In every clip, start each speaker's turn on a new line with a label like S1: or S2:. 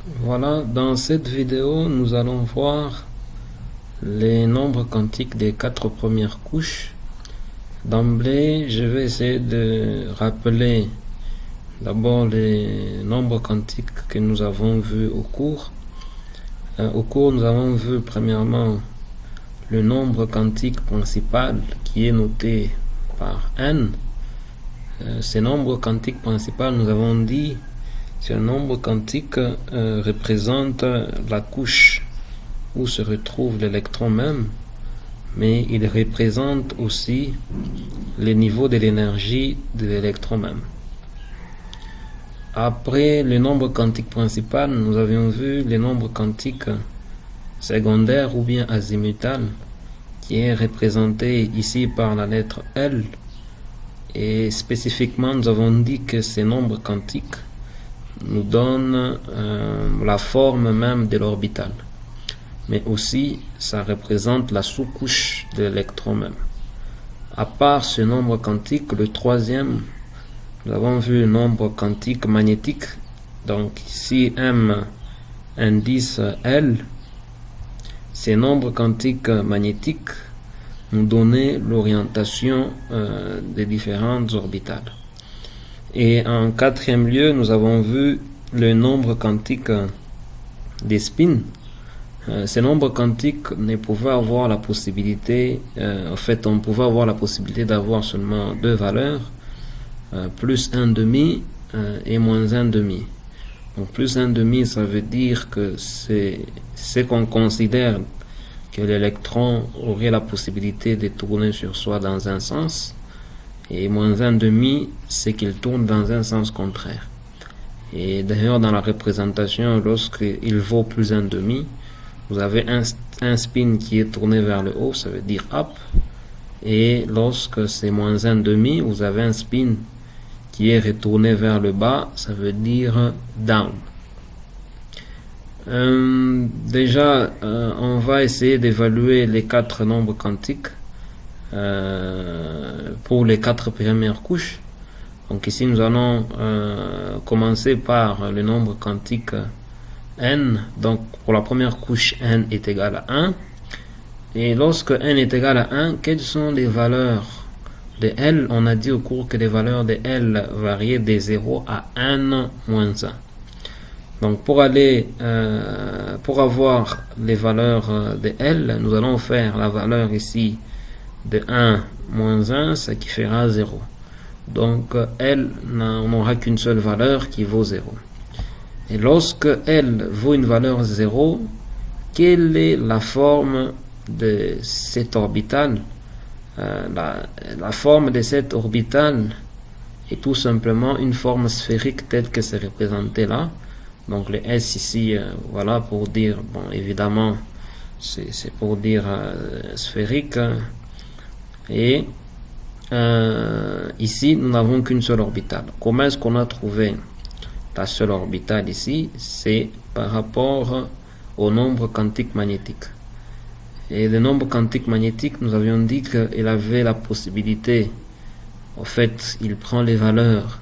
S1: Voilà, dans cette vidéo, nous allons voir les nombres quantiques des 4 premières couches. D'emblée, je vais essayer de rappeler d'abord les nombres quantiques que nous avons vus au cours. Nous avons vu premièrement le nombre quantique principal qui est noté par n. Ces nombres quantiques principaux, nous avons dit, c'est un nombre quantique représente la couche où se retrouve l'électron même, mais il représente aussi le niveau de l'énergie de l'électron même. Après le nombre quantique principal, nous avions vu les nombres quantiques secondaires ou bien azimutal, qui est représenté ici par la lettre L. Et spécifiquement, nous avons dit que ces nombres quantiques nous donnent la forme même de l'orbital. Mais aussi, ça représente la sous-couche de l'électron même. À part ce nombre quantique, le troisième, nous avons vu le nombre quantique magnétique. Donc ici, M indice L. Ces nombres quantiques magnétiques nous donnaient l'orientation des différentes orbitales. Et en quatrième lieu, nous avons vu le nombre quantique des spins. Ces nombres quantiques ne pouvaient avoir la possibilité, on pouvait avoir la possibilité d'avoir seulement deux valeurs, plus 1,5 et moins 1,5. Donc plus 1,5, ça veut dire que c'est ce qu'on considère que l'électron aurait la possibilité de tourner sur soi dans un sens, et moins 1,5, c'est qu'il tourne dans un sens contraire. Et d'ailleurs, dans la représentation, lorsqu'il vaut plus 1,5, vous avez un spin qui est tourné vers le haut, ça veut dire up, et lorsque c'est moins 1,5, vous avez un spin qui est retourné vers le bas, ça veut dire down. Déjà, on va essayer d'évaluer les 4 nombres quantiques pour les 4 premières couches. Donc ici, nous allons commencer par le nombre quantique n. Donc pour la première couche, n est égal à 1. Et lorsque n est égal à 1, quelles sont les valeurs de L? On a dit au cours que les valeurs de L variaient de 0 à n moins 1. Donc pour avoir les valeurs de L, nous allons faire la valeur ici de 1 moins 1, ce qui fera 0. Donc L n'aura qu'une seule valeur qui vaut 0. Et lorsque L vaut une valeur 0, quelle est la forme de cette orbitale? La forme de cette orbitale est tout simplement une forme sphérique telle que c'est représenté là. Donc le S ici, voilà, pour dire, bon, évidemment, c'est pour dire sphérique. Et ici, nous n'avons qu'une seule orbitale. Comment est-ce qu'on a trouvé la seule orbitale ici? C'est par rapport au nombre quantique magnétique. Et le nombre quantique magnétique, nous avions dit qu'il avait la possibilité, en fait, il prend les valeurs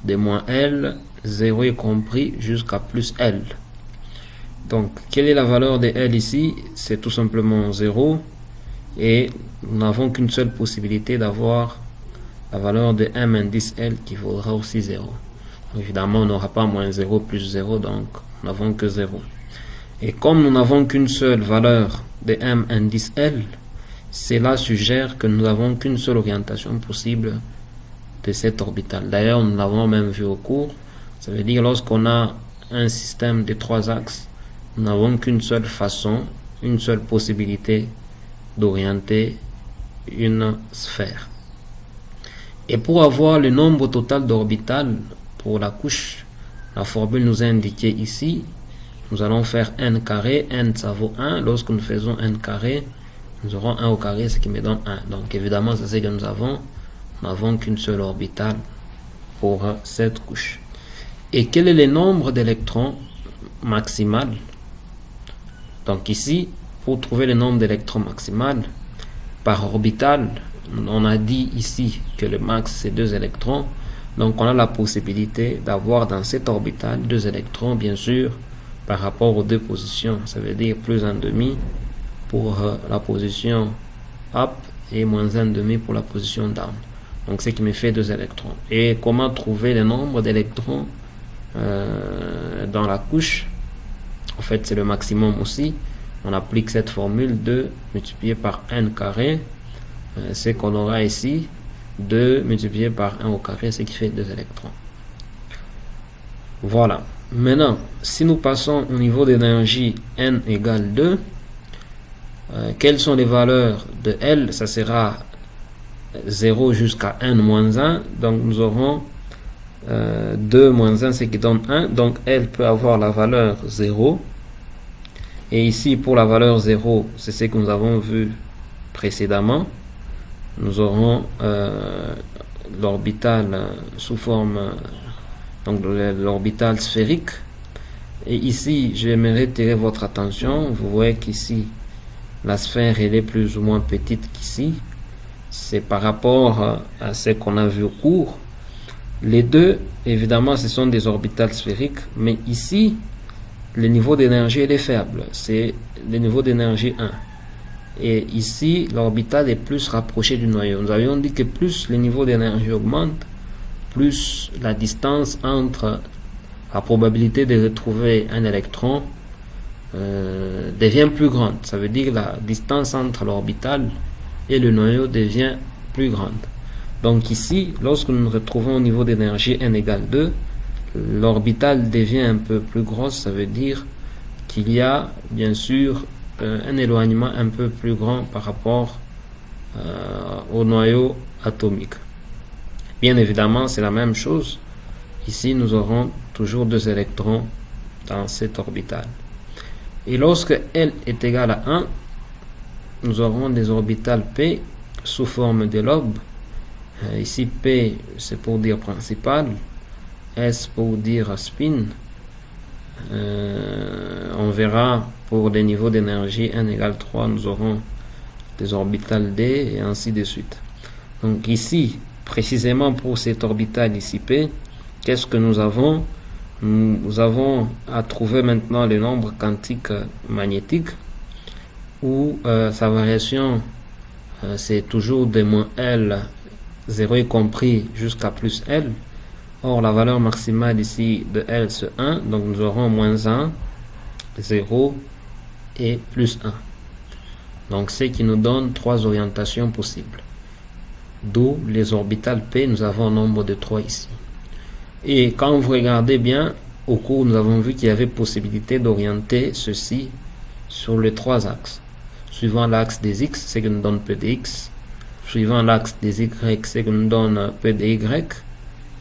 S1: de moins L, 0 est compris, jusqu'à plus L. Donc, quelle est la valeur de L ici? C'est tout simplement 0. Et nous n'avons qu'une seule possibilité d'avoir la valeur de M indice L qui vaudra aussi 0. Évidemment, on n'aura pas moins 0 plus 0, donc nous n'avons que 0. Et comme nous n'avons qu'une seule valeur de M indice L, cela suggère que nous n'avons qu'une seule orientation possible de cette orbitale. D'ailleurs, nous l'avons même vu au cours. Ça veut dire lorsqu'on a un système de 3 axes, nous n'avons qu'une seule façon, une seule possibilité d'orienter une sphère. Et pour avoir le nombre total d'orbitales pour la couche, la formule nous est indiquée ici. Nous allons faire n carré, n ça vaut 1. Lorsque nous faisons n carré, nous aurons 1 au carré, ce qui me donne 1. Donc évidemment, c'est ce que nous avons. Nous n'avons qu'une seule orbitale pour cette couche. Et quel est le nombre d'électrons maximal? Donc ici, pour trouver le nombre d'électrons maximal par orbitale, on a dit ici que le max c'est 2 électrons. Donc on a la possibilité d'avoir dans cette orbitale 2 électrons, bien sûr, par rapport aux deux positions. Ça veut dire plus 1,5 pour la position up et moins 1,5 pour la position down. Donc, ce qui me fait 2 électrons. Et comment trouver le nombre d'électrons dans la couche? En fait, c'est le maximum aussi. On applique cette formule 2 multiplié par n carré. C'est qu'on aura ici 2 multiplié par 1 au carré, ce qui fait 2 électrons. Voilà. Maintenant, si nous passons au niveau d'énergie n égale 2, quelles sont les valeurs de L? Ça sera 0 jusqu'à n moins 1. Donc, nous aurons 2 moins 1, ce qui donne 1. Donc, L peut avoir la valeur 0. Et ici, pour la valeur 0, c'est ce que nous avons vu précédemment. Nous aurons l'orbital sous forme donc l'orbital sphérique. Et ici, j'aimerais tirer votre attention. Vous voyez qu'ici, la sphère elle est plus ou moins petite qu'ici. C'est par rapport à ce qu'on a vu au cours. Les deux, évidemment, ce sont des orbitales sphériques, mais ici, le niveau d'énergie est faible. C'est le niveau d'énergie 1. Et ici, l'orbital est plus rapproché du noyau. Nous avions dit que plus le niveau d'énergie augmente, plus la distance entre la probabilité de retrouver un électron devient plus grande. Ça veut dire que la distance entre l'orbital et le noyau devient plus grande. Donc ici, lorsque nous nous retrouvons au niveau d'énergie n égale 2, l'orbital devient un peu plus grosse. Ça veut dire qu'il y a bien sûr un éloignement un peu plus grand par rapport au noyau atomique. Bien évidemment, c'est la même chose. Ici, nous aurons toujours 2 électrons dans cette orbitale. Et lorsque L est égal à 1, nous aurons des orbitales P sous forme de lobes. Ici, P, c'est pour dire principal. S pour dire spin. On verra pour les niveaux d'énergie n égale 3, nous aurons des orbitales D et ainsi de suite. Donc ici, précisément pour cette orbitale ici P, qu'est-ce que nous avons? Nous avons à trouver maintenant le nombre quantique magnétique où sa variation c'est toujours de moins L, 0 y compris jusqu'à plus L. Or la valeur maximale ici de L c'est 1, donc nous aurons moins 1, 0 et plus 1. Donc ce qui nous donne 3 orientations possibles. D'où les orbitales P, nous avons un nombre de 3 ici. Et quand vous regardez bien, au cours, nous avons vu qu'il y avait possibilité d'orienter ceci sur les 3 axes. Suivant l'axe des X, c'est que nous donne P de X. Suivant l'axe des Y, c'est que nous donne P de Y.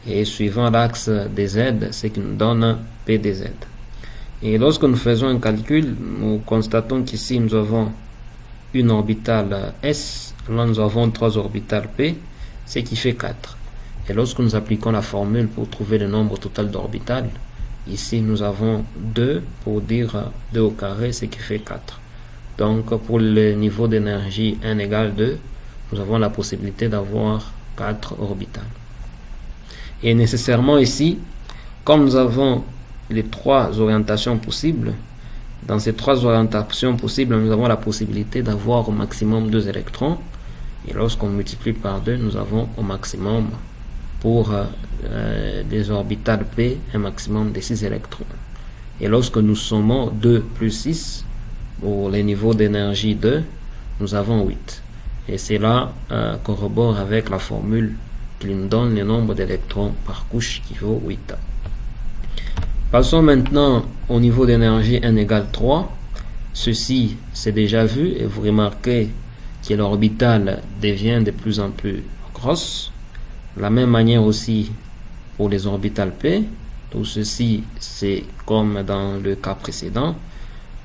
S1: Et suivant l'axe des Z, c'est que nous donne P de Z. Et lorsque nous faisons un calcul, nous constatons qu'ici nous avons une orbitale S, là nous avons 3 orbitales P, ce qui fait 4. Et lorsque nous appliquons la formule pour trouver le nombre total d'orbitales, ici nous avons 2 pour dire 2 au carré, ce qui fait 4. Donc pour le niveau d'énergie n égale 2, nous avons la possibilité d'avoir 4 orbitales. Et nécessairement ici, comme nous avons les 3 orientations possibles, dans ces 3 orientations possibles, nous avons la possibilité d'avoir au maximum 2 électrons. Et lorsqu'on multiplie par 2, nous avons au maximum pour les orbitales P un maximum de 6 électrons. Et lorsque nous sommons 2 plus 6 pour les niveaux d'énergie 2, nous avons 8. Et cela corrobore avec la formule qui nous donne le nombre d'électrons par couche qui vaut 8. Passons maintenant au niveau d'énergie n égale 3. Ceci, c'est déjà vu et vous remarquez que l'orbitale devient de plus en plus grosse. De la même manière aussi pour les orbitales P. Tout ceci, c'est comme dans le cas précédent.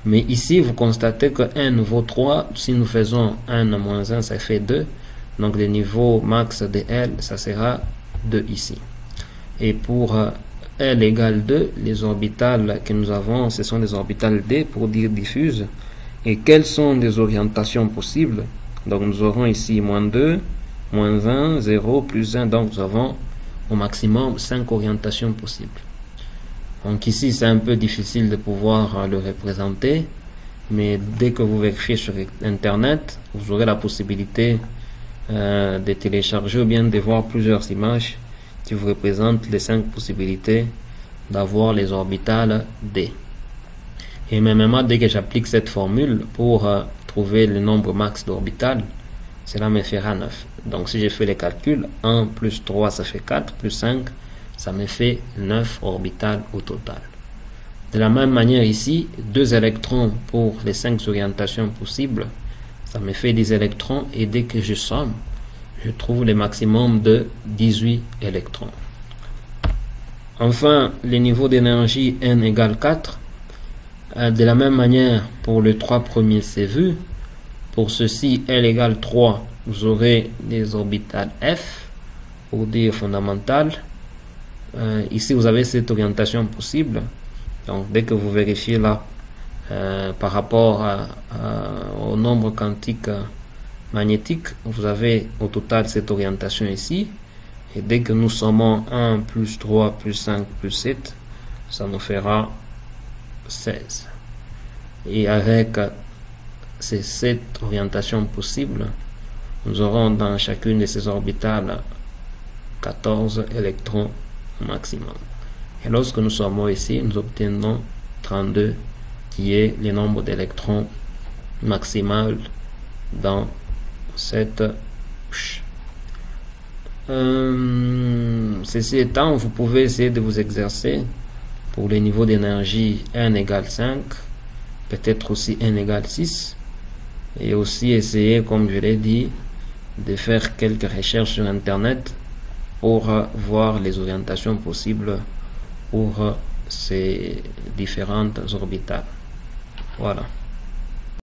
S1: Mais ici, vous constatez que n vaut 3. Si nous faisons 1 moins 1, ça fait 2. Donc le niveau max de L, ça sera 2 ici. Et pour L égale 2, les orbitales que nous avons, ce sont des orbitales D pour dire diffuses. Et quelles sont les orientations possibles? Donc nous aurons ici moins 2, moins 1, 0, plus 1. Donc nous avons au maximum 5 orientations possibles. Donc ici c'est un peu difficile de pouvoir le représenter, mais dès que vous vérifiez sur internet, vous aurez la possibilité de télécharger ou bien de voir plusieurs images qui vous représentent les 5 possibilités d'avoir les orbitales D. Et même dès que j'applique cette formule pour trouver le nombre max d'orbitales, cela me fera 9. Donc si je fais les calculs, 1 plus 3 ça fait 4, plus 5 ça me fait 9 orbitales au total. De la même manière ici, 2 électrons pour les 5 orientations possibles, ça me fait 10 électrons, et dès que je somme, je trouve le maximum de 18 électrons. Enfin, le niveau d'énergie N égale 4. De la même manière, pour les 3 premiers c'est vu. Pour ceci, L égale 3, vous aurez des orbitales F, pour dire fondamentales. Ici, vous avez cette orientation possible. Donc, dès que vous vérifiez là, par rapport au nombre quantique magnétique, vous avez au total cette orientation ici. Et dès que nous sommons 1 plus 3 plus 5 plus 7, ça nous fera 16. Et avec ces 7 orientations possibles, nous aurons dans chacune de ces orbitales 14 électrons maximum. Et lorsque nous sommons ici, nous obtenons 32, qui est le nombre d'électrons maximal dans cette couche. Ceci étant, vous pouvez essayer de vous exercer pour les niveaux d'énergie N égale 5, peut-être aussi N égale 6, et aussi essayer, comme je l'ai dit, de faire quelques recherches sur internet pour voir les orientations possibles pour ces différentes orbitales. Voilà.